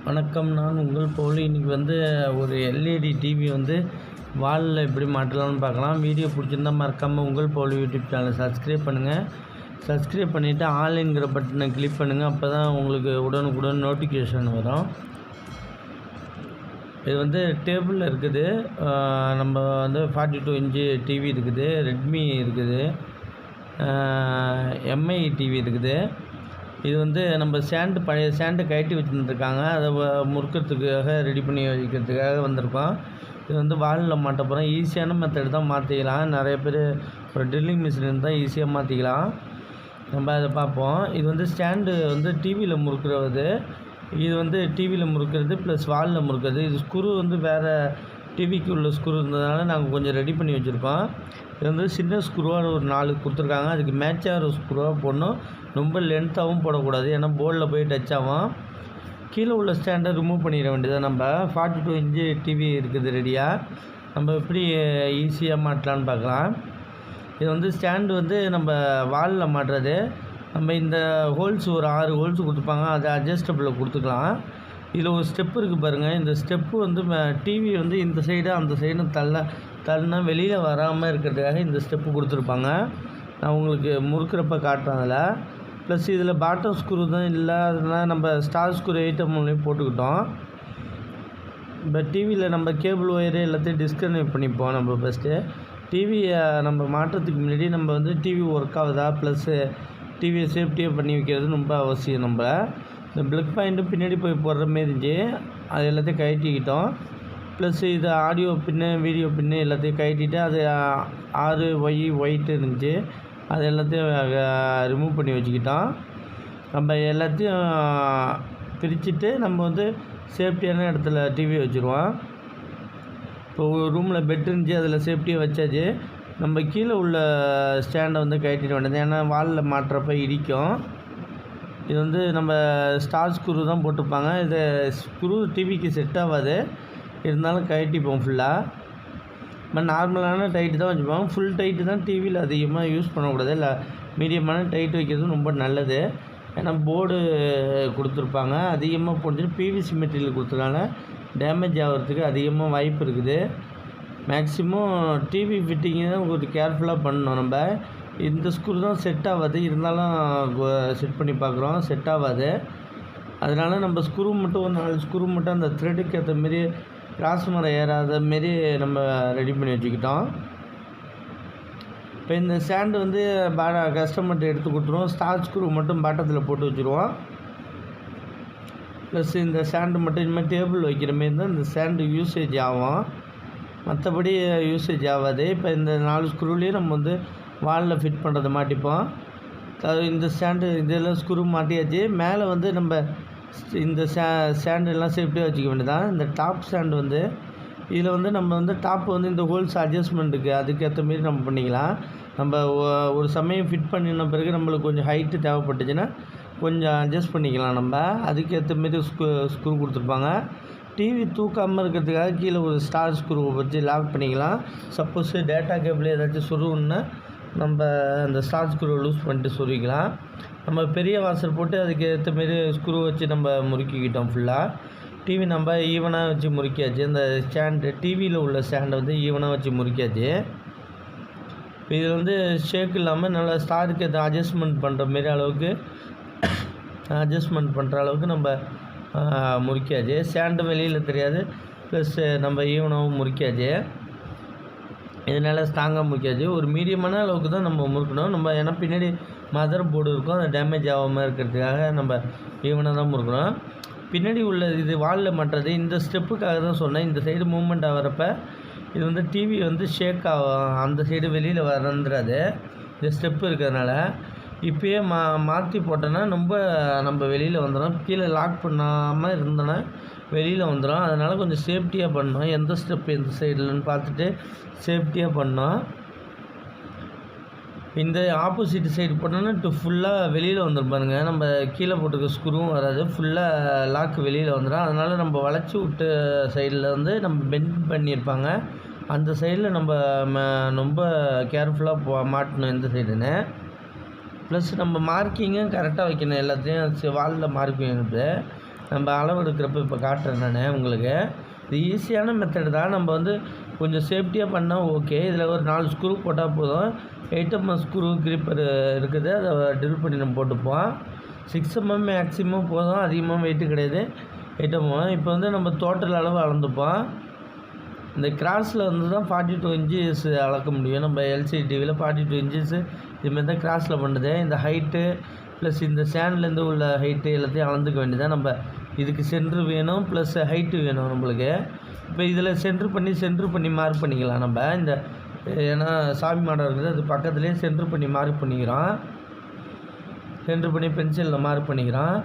வணக்கம். நான் உங்கள் போலி. இன்றைக்கி ஒரு எல்இடி டிவி வாலில் எப்படி மாட்டலாம்னு பார்க்கலாம். வீடியோ பிடிச்சிருந்தால் மறக்காமல் உங்கள் போலி யூடியூப் சேனலை சப்ஸ்கிரைப் பண்ணுங்கள். சப்ஸ்கிரைப் பண்ணிவிட்டு ஆன்லைன்கிற பட்டனை கிளிக் பண்ணுங்கள். அப்போ தான் உங்களுக்கு உடனுக்குடன் நோட்டிஃபிகேஷன் வரும். இது டேபிளில் இருக்குது. நம்ம 42 இன்ச்சு டிவி இருக்குது, ரெட்மி இருக்குது, எம்ஐ டிவி இருக்குது. இது நம்ம பழைய ஸ்டாண்டு கழட்டி வச்சுருந்துருக்காங்க. அதை முறுக்கிறதுக்காக ரெடி பண்ணி வைக்கிறதுக்காக வந்திருக்கோம். இது வாலில் மாட்ட போகிறோம். ஈஸியான மெத்தட் தான், மாற்றிக்கலாம். நிறைய பேர் ஒரு ட்ரில்லிங் மிஷின் இருந்தால் ஈஸியாக மாற்றிக்கலாம். நம்ம அதை பார்ப்போம். இது ஸ்டாண்டு டிவியில் முறுக்கிறது. இது டிவியில் முறுக்கிறது ப்ளஸ் வாலில் முறுக்கிறது. இது ஸ்க்ரூ வேறு டிவிக்கு உள்ள ஸ்க்ரூ இருந்ததுனால நாங்கள் கொஞ்சம் ரெடி பண்ணி வச்சுருக்கோம். இது சின்ன ஸ்க்ரூவாக ஒரு 4 கொடுத்துருக்காங்க. அதுக்கு மேட்சாக ஒரு ஸ்க்ரூவாக போடணும். ரொம்ப லென்த்தாகவும் போடக்கூடாது, ஏன்னா போர்டில் போய் டச் ஆகும். கீழே உள்ள ஸ்டாண்டை ரிமூவ் பண்ணிட வேண்டியதாக. நம்ம 42 இன்ச்சு டிவி இருக்குது ரெடியாக. நம்ம எப்படி ஈஸியாக மாட்டலான்னு பார்க்கலாம். இது ஸ்டாண்டு நம்ம வாலில் மாட்டுறது. நம்ம இந்த ஹோல்ஸ் ஒரு 6 ஹோல்ஸ் கொடுத்துருப்பாங்க. அதை அட்ஜஸ்டபிளில் கொடுத்துக்கலாம். இதில் ஒரு ஸ்டெப்பு இருக்குது பாருங்கள். இந்த ஸ்டெப்பு டிவி இந்த சைடு அந்த சைடு தள்ளினா வெளியில் வராமல் இருக்கிறதுக்காக இந்த ஸ்டெப்பு கொடுத்துருப்பாங்க. நான் உங்களுக்கு முறுக்கிறப்ப காட்டுறேன். அதில் ப்ளஸ் இதில் பாட்டம் ஸ்க்ரூ தான் இல்லை, அதனால் நம்ம ஸ்டார் ஸ்க்ரூ ஐட்டம் மூலியம் போட்டுக்கிட்டோம். இப்போ டிவியில் நம்ம கேபிள் ஒயரு எல்லாத்தையும் டிஸ்கனெக்ட் பண்ணிப்போம். நம்ம ஃபஸ்ட்டு டிவியை நம்ம மாட்டுறதுக்கு முன்னாடி நம்ம டிவி ஒர்க் ஆகுதா, ப்ளஸ்ஸு டிவியை சேஃப்டியாக பண்ணி வைக்கிறது ரொம்ப அவசியம். நம்ம இந்த ப்ளக் பாயிண்ட்டும் பின்னாடி போய் போடுற மாரி இருந்துச்சு, அது எல்லாத்தையும் கழட்டிக்கிட்டோம். ப்ளஸ் இது ஆடியோ பின்னு, வீடியோ பின்னு எல்லாத்தையும் கழட்டிட்டு, அது ஒயிட்டு இருந்துச்சு, அது எல்லாத்தையும் ரிமூவ் பண்ணி வச்சுக்கிட்டோம். நம்ம எல்லாத்தையும் பிரிச்சுட்டு நம்ம சேஃப்டியான இடத்துல டிவி வச்சுருவோம். இப்போ ஒரு ரூமில் பெட் இருந்துச்சு, அதில் சேஃப்டியாக வச்சாச்சு. நம்ம கீழே உள்ள ஸ்டாண்டை கழட்டிட வேண்டியது, ஏன்னா வாலில் மாட்டுறப்ப இடிக்கும். இது நம்ம ஸ்டார் ஸ்க்ரூ தான் போட்டிருப்பாங்க. இது ஸ்க்ரூ டிவிக்கு செட் ஆகாது, இருந்தாலும் கழட்டிப்போம் ஃபுல்லாக. நம்ம நார்மலான டைட்டு தான் வச்சுப்போம். ஃபுல் டைட்டு தான் டிவியில் அதிகமாக யூஸ் பண்ணக்கூடாது. இல்லை, மீடியமான டைட் வைக்கிறது ரொம்ப நல்லது. ஏன்னா போர்டு கொடுத்துருப்பாங்க, அதிகமாக போட்டுட்டு பிவிசி மெட்டீரியல் கொடுத்ததுனால டேமேஜ் ஆகிறதுக்கு அதிகமாக வாய்ப்பு இருக்குது. மேக்ஸிமம் டிவி ஃபிட்டிங்கு தான் கொஞ்சம் கேர்ஃபுல்லாக பண்ணணும். நம்ம இந்த ஸ்க்ரூ தான் செட் ஆகாது, இருந்தாலும் செட் பண்ணி பார்க்குறோம், செட் ஆகாது. அதனால் நம்ம ஸ்க்ரூ மட்டும் ஒரு 4 ஸ்க்ரூ மட்டும் அந்த த்ரெட்டுக்கு ஏற்ற மாரி கிராஸ் மரம் ஏறாத மாரி நம்ம ரெடி பண்ணி வச்சுக்கிட்டோம். இப்போ இந்த ஸ்டாண்டு கஸ்டமர்கிட்ட எடுத்து கொடுத்துருவோம். ஸ்டார் ஸ்க்ரூ மட்டும் பாட்டத்தில் போட்டு வச்சுருவோம். ப்ளஸ் இந்த ஸ்டாண்டு மட்டும் இனிமேல் டேபிள் வைக்கிற மாரி தான் இந்த ஸ்டாண்டு யூசேஜ் ஆகும், மற்றபடி யூசேஜ் ஆகாது. இப்போ இந்த 4 ஸ்க்ரூலேயும் நம்ம வாலில் ஃபிட் பண்ணுறதை மாட்டிப்போம். இந்த ஸ்டாண்டு இதெல்லாம் ஸ்க்ரூ மாட்டியாச்சு. மேலே நம்ம இந்த ஸ்டாண்டெல்லாம் சேஃப்டியாக வச்சுக்க வேண்டியதான். இந்த டாப் ஸ்டாண்டு இதில் நம்ம டாப் இந்த ஹோல்ஸ் அட்ஜஸ்ட்மெண்ட்டுக்கு அதுக்கேற்ற மாரி நம்ம பண்ணிக்கலாம். நம்ம ஒரு சமயம் ஃபிட் பண்ணின பிறகு நம்மளுக்கு கொஞ்சம் ஹைட்டு தேவைப்பட்டுச்சுன்னா கொஞ்சம் அட்ஜஸ்ட் பண்ணிக்கலாம். நம்ம அதுக்கேற்ற மாரி ஸ்க்ரூ கொடுத்துருப்பாங்க. டிவி தூக்காமல் இருக்கிறதுக்காக கீழே ஒரு ஸ்டார் ஸ்க்ரூ வச்சு லாக் பண்ணிக்கலாம். சப்போஸ் டேட்டா கேபிள் ஏதாச்சும் சொருவுன்னா நம்ம அந்த ஸ்டார் ஸ்க்ரூ லூஸ் பண்ணிட்டு சொருவிக்கலாம். நம்ம பெரிய வாசர் போட்டு அதுக்கு ஏற்ற மாரி ஸ்க்ரூ வச்சு நம்ம முறுக்கிக்கிட்டோம் ஃபுல்லாக. டிவி நம்ம ஈவனாக வச்சு முறுக்கியாச்சு. அந்த ஸ்டாண்டு டிவியில் உள்ள ஸ்டாண்டை ஈவனாக வச்சு முறுக்கியாச்சு. இப்போ இதில் ஷேக் இல்லாமல் நல்லா ஸ்டாருக்கு எதாவது அட்ஜஸ்ட்மெண்ட் பண்ணுற மாரி அளவுக்கு நம்ம முறுக்கியாச்சு. ஸ்டாண்டு வெளியில் தெரியாது, ப்ளஸ் நம்ம ஈவனாகவும் முறுக்கியாச்சு. இதனால் ஸ்ட்ராங்காக முறுக்கியாச்சு. ஒரு மீடியமான அளவுக்கு தான் நம்ம முறுக்கணும். நம்ம ஏன்னா பின்னாடி மதர் போர்டு இருக்கும், அது டேமேஜ் ஆகாமல் இருக்கிறதுக்காக நம்ம ஈவனாக தான் முறுக்கணும். பின்னாடி உள்ள இது வாலில் மாட்டுறது இந்த ஸ்டெப்புக்காக தான் சொன்னேன். இந்த சைடு மூவ்மெண்ட் ஆகிறப்ப இது டிவி ஷேக் ஆகும், அந்த சைடு வெளியில் வந்துடாது, இந்த ஸ்டெப்பு இருக்கிறதுனால. இப்போயே மாற்றி போட்டோன்னா நம்ம வெளியில் வந்துடும். கீழே லாக் பண்ணாமல் இருந்தோன்னா வெளியில் வந்துடும். அதனால் கொஞ்சம் சேஃப்டியாக பண்ணோம். எந்த ஸ்டெப்பு எந்த சைடுலன்னு பார்த்துட்டு சேஃப்டியாக பண்ணோம். இந்த ஆப்போசிட் சைடு போட்டோன்னா ஃபுல்லாக வெளியில் வந்துடும் பாருங்கள். நம்ம கீழே போட்டுருக்க ஸ்க்ரூவும் வராது, ஃபுல்லாக லாக்கு வெளியில் வந்துடும். அதனால் நம்ம வளைச்சி விட்ட சைடில் நம்ம பெண்ட் பண்ணியிருப்பாங்க, அந்த சைடில் நம்ம ரொம்ப கேர்ஃபுல்லாக மாட்டணும் எந்த சைடுன்னு. ப்ளஸ் நம்ம மார்க்கிங்கும் கரெக்டாக வைக்கணும். எல்லாத்தையும் வாலில் மார்க் வைக்கிறது நம்ம அளவு எடுக்கிறப்ப இப்போ காட்டுறேன் நான் உங்களுக்கு. இது ஈஸியான மெத்தட் தான். நம்ம வந்து கொஞ்சம் சேஃப்டியாக பண்ணால் ஓகே. இதில் ஒரு 4 ஸ்க்ரூ போட்டால் போதும். 8mm ஸ்க்ரூ கிரிப்பர் இருக்குது, அதை ட்ரில் பண்ணி நம்ம போட்டுப்போம். 6mm மேக்ஸிமம் போதும், அதிகமாக வெயிட்டு கிடையாது. 8mm. இப்போ வந்து நம்ம டோட்டல் அளவு அளந்துப்போம். இந்த கிராஸில் வந்து தான் 42 இன்ச்சஸ் அளக்க முடியும். நம்ம எல்சிடி டிவியில் 42 இன்ச்சஸ் இதுமாரி தான் கிராஸில் பண்ணுது. இந்த ஹைட்டு ப்ளஸ் இந்த ஸ்டாண்ட்லேருந்து உள்ள ஹைட்டு எல்லாத்தையும் அளந்துக்க வேண்டியதான். நம்ம இதுக்கு சென்ட்ரு வேணும் ப்ளஸ் ஹைட்டு வேணும் நம்மளுக்கு. இப்போ இதில் சென்ட்ரு பண்ணி மார்க் பண்ணிக்கலாம் நம்ம. இந்த ஏன்னா சாமி மாடம் இருக்குது, அது பக்கத்துலேயே சென்ட்ரு பண்ணி மார்க் பண்ணிக்கிறோம். சென்ட்ரு பண்ணி பென்சிலில் மார்க் பண்ணிக்கிறோம்.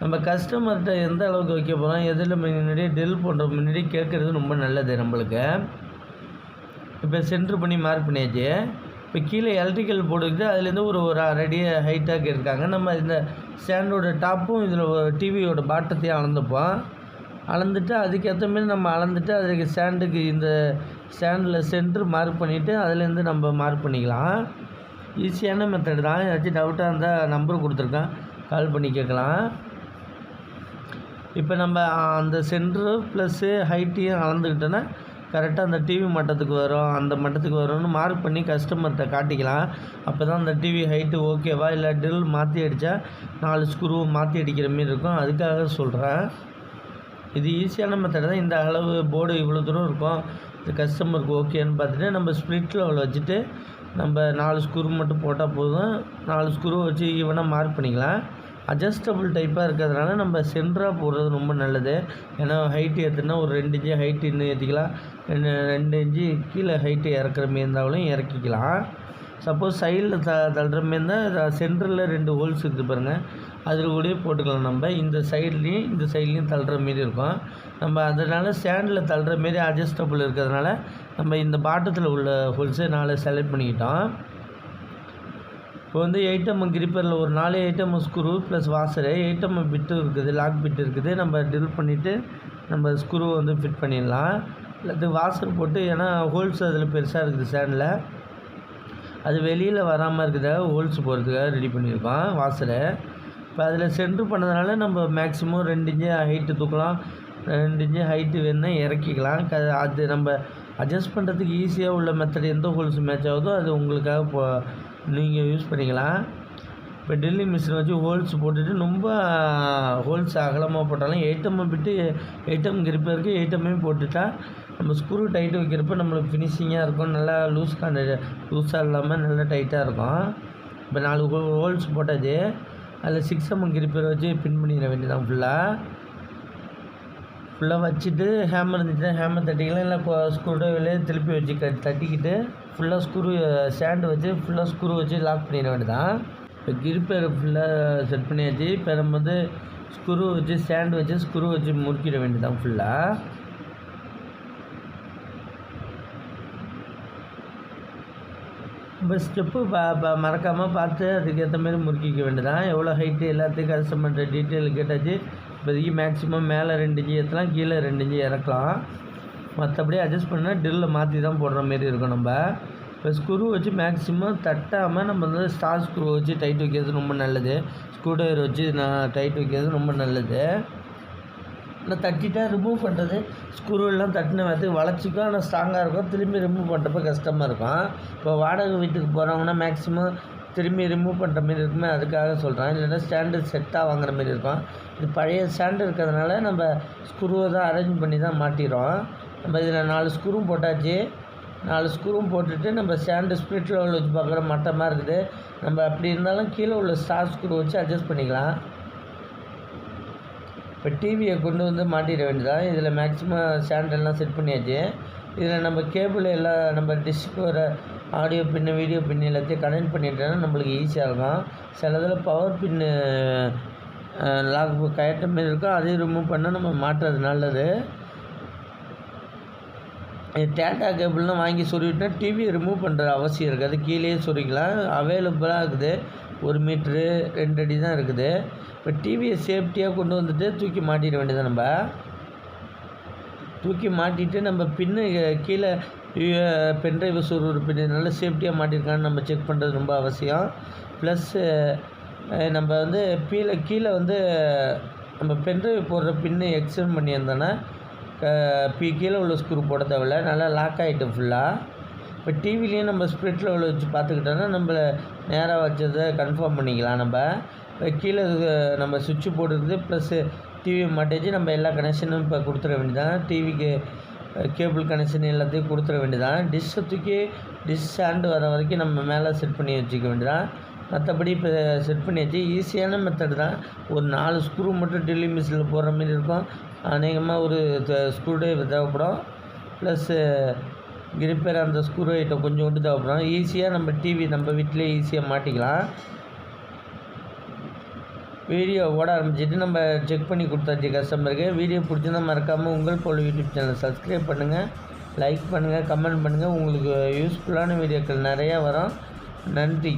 நம்ம கஸ்டமர்கிட்ட எந்த அளவுக்கு வைக்க போகிறோம், எதில் முன்னாடியே டெல் பண்ணுற முன்னாடி கேட்குறது ரொம்ப நல்லது நம்மளுக்கு. இப்போ சென்ட்ரு பண்ணி மார்க் பண்ணியாச்சு. இப்போ கீழே எலக்ட்ரிக்கல் போர்டு இருக்குது, அதுலேருந்து ஒரு 1.5 அடி ஹைட்டாக கேட்டிருக்காங்க. நம்ம இந்த ஸ்டாண்டோட டாப்பும் இதில் டிவியோட பாட்டத்தையும் அளந்துப்போம். அளந்துட்டு அதுக்கேற்ற மாரி நம்ம அளந்துட்டு அதுக்கு ஸ்டாண்டுக்கு இந்த ஸ்டாண்டில் சென்ட்ரு மார்க் பண்ணிவிட்டு அதுலேருந்து நம்ம மார்க் பண்ணிக்கலாம். ஈஸியான மெத்தட் தான். ஏதாச்சும் டவுட்டாக இருந்தால் நம்பர் கொடுத்துருக்கேன், கால் பண்ணி கேட்கலாம். இப்போ நம்ம அந்த சென்ட்ரு ப்ளஸ்ஸு ஹைட்டையும் அளந்துக்கிட்டோன்னா கரெக்டாக அந்த டிவி மட்டத்துக்கு வரும், அந்த மட்டத்துக்கு வரும்னு மார்க் பண்ணி கஸ்டமர்கிட்ட காட்டிக்கலாம். அப்போ தான் அந்த டிவி ஹைட்டு ஓகேவா, இல்லை ட்ரில் மாற்றி அடித்தா 4 ஸ்க்ரூ மாற்றி அடிக்கிற மாரி இருக்கும். அதுக்காக சொல்கிறேன். இது ஈஸியான மெத்தட் தான். இந்த அளவு போர்டு இவ்வளோ தூரம் இருக்கும், இது கஸ்டமருக்கு ஓகேன்னு பார்த்துட்டு நம்ம ஸ்ப்ளிட் லெவல் வச்சுட்டு நம்ம 4 ஸ்க்ரூ மட்டும் போட்டால் போதும். 4 ஸ்க்ரூ வச்சு ஈவனாக மார்க் பண்ணிக்கலாம். அட்ஜஸ்டபுள் டைப்பாக இருக்கிறதுனால நம்ம சென்டராக போடுறது ரொம்ப நல்லது. ஏன்னா ஹைட்டு ஏற்றுனா ஒரு 2 இன்ச்சு ஹைட்டு இன்னும் ஏற்றிக்கலாம், 2 இன்ச்சு கீழே ஹைட்டு இறக்குற மாரி இருந்தாலும் இறக்கிக்கலாம். சப்போஸ் சைடில் தள்ளுற மாரி இருந்தால் சென்டரில் 2 ஹோல்ஸ் இருக்குது பாருங்கள், அதில் கூட போட்டுக்கலாம். நம்ம இந்த சைட்லேயும் தள்ளுற மாரி இருக்கும். நம்ம அதனால் ஸ்டாண்டில் தள்ளுற மாரி அட்ஜஸ்டபுள் இருக்கிறதுனால நம்ம இந்த பாட்டத்தில் உள்ள ஹோல்ஸை 4 செலக்ட் பண்ணிக்கிட்டோம். இப்போ வந்து 8mm கிரிப்பரில் ஒரு 4 8mm screw plus washer, 8mm பிட்டு இருக்குது, லாக் பிட்டு இருக்குது. நம்ம ட்ரில் பண்ணிவிட்டு நம்ம ஸ்க்ரூ வந்து ஃபிட் பண்ணிடலாம். இல்லை வாசர் போட்டு, ஏன்னா ஹோல்ஸ் அதில் பெருசாக இருக்குது ஸ்டாண்டில், அது வெளியில் வராமல் இருக்குதாக ஹோல்ஸ் போகிறதுக்காக ரெடி பண்ணியிருக்கோம் வாசரை. இப்போ அதில் சென்ட்ரு பண்ணதுனால நம்ம மேக்ஸிமம் 2 இன்ச்சு ஹைட்டு தூக்கலாம், 2 இன்ச்சு ஹைட்டு வேணுன்னா இறக்கிக்கலாம். அது நம்ம அட்ஜஸ்ட் பண்ணுறதுக்கு ஈஸியாக உள்ள மெத்தட் எந்த ஹோல்ஸ் மேட்ச் ஆகுதோ அது உங்களுக்காக நீங்கள் யூஸ் பண்ணிக்கலாம். இப்போ ட்ரில்லிங் மிஷின் வச்சு ஹோல்ஸ் போட்டுட்டு ரொம்ப ஹோல்ஸ் அகலமாக போட்டாலும் 8mm பிட்டு 8mm கிரிப்பருக்கு 8mm போட்டுட்டா நம்ம ஸ்க்ரூ டைட்டு வைக்கிறப்ப நம்மளுக்கு ஃபினிஷிங்காக இருக்கும். நல்லா லூஸாக இல்லாமல் நல்லா டைட்டாக இருக்கும். இப்போ 4 ஹோல்ஸ் போட்டாச்சு. அதில் 6mm கிரிப்பர் வச்சு பின் பண்ணிட வேண்டியதான். ஃபுல்லாக வச்சுட்டு ஹேமர் இருந்துச்சுன்னா ஹேமர் தட்டிக்கலாம், இல்லை ஸ்க்ரூ ட்ரைவர்லேயே திருப்பி வச்சு தட்டிக்கிட்டு ஃபுல்லாக ஸ்க்ரூ ஸ்டாண்டு வச்சு ஃபுல்லாக ஸ்க்ரூ வச்சு லாக் பண்ணிட வேண்டியதான். இப்போ கிரிப்பர் ஃபுல்லாக செட் பண்ணியாச்சு. இப்போ நம்ம வந்து ஸ்க்ரூ வச்சு ஸ்டாண்டு வச்சு ஸ்க்ரூ வச்சு முறுக்கிட வேண்டியதான் ஃபுல்லாக. நம்ம ஸ்டெப்பு மறக்காமல் பார்த்து அதுக்கேற்ற மாதிரி முறுக்கிக்க வேண்டியதான். எவ்வளோ ஹைட்டு எல்லாத்துக்கும் கஸ்டமர்கிட்ட டீட்டெயில் கேட்டாச்சு. இப்போதைக்கு மேக்ஸிமம் மேலே 2 இன்ச்சு ஏற்றலாம், கீழே 2 இன்ச்சு இறக்கலாம். மற்றபடி அட்ஜஸ்ட் பண்ணால் ட்ரில்லில் மாற்றி தான் போடுற மாரி இருக்கும். நம்ம இப்போ ஸ்க்ரூ வச்சு மேக்ஸிமம் தட்டாமல் நம்ம வந்து ஸ்டார் ஸ்க்ரூ வச்சு டைட் வைக்கிறது ரொம்ப நல்லது. ஸ்க்ரூ ட்ரைவர் வச்சு டைட் வைக்கிறது ரொம்ப நல்லது. இல்லை தட்டிட்டா ரிமூவ் பண்ணுறது, ஸ்க்ரூவெல்லாம் தட்டின வேத்துக்கு வளைச்சிக்கும், ஆனால் ஸ்ட்ராங்காக இருக்கும். திரும்பி ரிமூவ் பண்ணுறப்ப கஷ்டமாக இருக்கும். இப்போ வாடகை வீட்டுக்கு போகிறவங்கன்னா மேக்ஸிமம் திரும்பி ரிமூவ் பண்ணுற மாரி இருக்குமே, அதுக்காக சொல்கிறேன். இல்லைன்னா ஸ்டாண்டு செட்டாக வாங்குற மாரி இருக்கும். இது பழைய ஸ்டாண்டு இருக்கிறதுனால நம்ம ஸ்க்ரூவை தான் அரேஞ்ச் பண்ணி தான் மாட்டிடுறோம். நம்ம இதில் 4 ஸ்க்ரூவும் போட்டாச்சு. 4 ஸ்க்ரூவும் போட்டுட்டு நம்ம ஸ்டாண்டு ஸ்ப்ளிட் லெவல் வச்சு பார்க்குற மட்டமாக இருக்குது. நம்ம அப்படி இருந்தாலும் கீழே உள்ள ஸ்டார் ஸ்க்ரூ வச்சு அட்ஜஸ்ட் பண்ணிக்கலாம். இப்போ டிவியை கொண்டு வந்து மாட்டிட வேண்டியதான். இதில் மேக்ஸிமம் ஸ்டாண்டெல்லாம் செட் பண்ணியாச்சு. இதில் நம்ம கேபிள் எல்லாம் நம்ம டிஷ்க்கு வர ஆடியோ பின்னு வீடியோ பின்னு எல்லாத்தையும் கனெக்ட் பண்ணிட்டோன்னா நம்மளுக்கு ஈஸியாக இருக்கும். சில இதில் பவர் பின்னு லாக் கரெக்டாக மாரி இருக்கும், அதையும் ரிமூவ் பண்ணால் நம்ம மாட்டுறது நல்லது. டேட்டா கேபிள்லாம் வாங்கி சொருவிட்டா டிவியை ரிமூவ் பண்ணுற அவசியம் இருக்காது, கீழே சொருக்கலாம். அவைலபிளாக இருக்குது. 1 மீட்ரு 2 அடி தான் இருக்குது. இப்போ டிவியை சேஃப்டியாக கொண்டு வந்துட்டு தூக்கி மாட்டிட வேண்டியது. நம்ம தூக்கி மாட்டிட்டு நம்ம பின்னு கீழே பென்ட்ரைவ் சொருகிற பின்னு நல்லா சேஃப்டியாக மாட்டியிருக்கான்னு நம்ம செக் பண்ணுறது ரொம்ப அவசியம். ப்ளஸ்ஸு நம்ம வந்து கீழே வந்து நம்ம பென்ட்ரைவ் போடுற பின்னு எக்ஸ்டெண்ட் பண்ணியிருந்தோன்னா கீழே உள்ள ஸ்க்ரூ போட தேவையில்ல, நல்லா லாக் ஆகிட்டு ஃபுல்லாக. இப்போ டிவிலையும் நம்ம ஸ்ப்ளிட் லெவலில் வச்சு பார்த்துக்கிட்டோன்னா நம்ம நேராக வச்சதை கன்ஃபார்ம் பண்ணிக்கலாம். நம்ம கீழே நம்ம சுவிட்சு போட்டுருக்குது ப்ளஸ் டிவி மாட்டேஜ் நம்ம எல்லா கனெக்ஷனும் இப்போ கொடுத்துட வேண்டியதான். டிவிக்கு கேபிள் கனெக்ஷன் எல்லாத்தையும் கொடுத்துட வேண்டியதான். டிஷ்ஷை தூக்கி டிஷ் ஸ்டாண்டு வர வரைக்கும் நம்ம மேலே செட் பண்ணி வச்சுக்க வேண்டியதான். மற்றபடி இப்போ செட் பண்ணி வச்சு ஈஸியான மெத்தட் தான். ஒரு 4 ஸ்க்ரூ மட்டும் ட்ரில்லிங் மிஷினில் போடுற மாதிரி இருக்கும். அநேகமாக ஒரு ஸ்க்ரூ ட்ரைவர் தேவைப்படும், ப்ளஸ்ஸு கிரிப்பர் அந்த ஸ்க்ரூ ஐட்டம் கொஞ்சோண்டு தேவைப்படும். ஈஸியாக நம்ம டிவி நம்ம வீட்டிலே ஈஸியாக மாட்டிக்கலாம். வீடியோ ஓட ஆரம்பிச்சிட்டு நம்ம செக் பண்ணி கொடுத்தாச்சு கஸ்டமருக்கு. வீடியோ பிடிச்சிருந்தால் மறக்காமல் உங்கள் போல் யூடியூப் சேனல் சப்ஸ்கிரைப் பண்ணுங்கள், லைக் பண்ணுங்கள், கமெண்ட் பண்ணுங்கள். உங்களுக்கு யூஸ்ஃபுல்லான வீடியோக்கள் நிறையா வரும். நன்றி.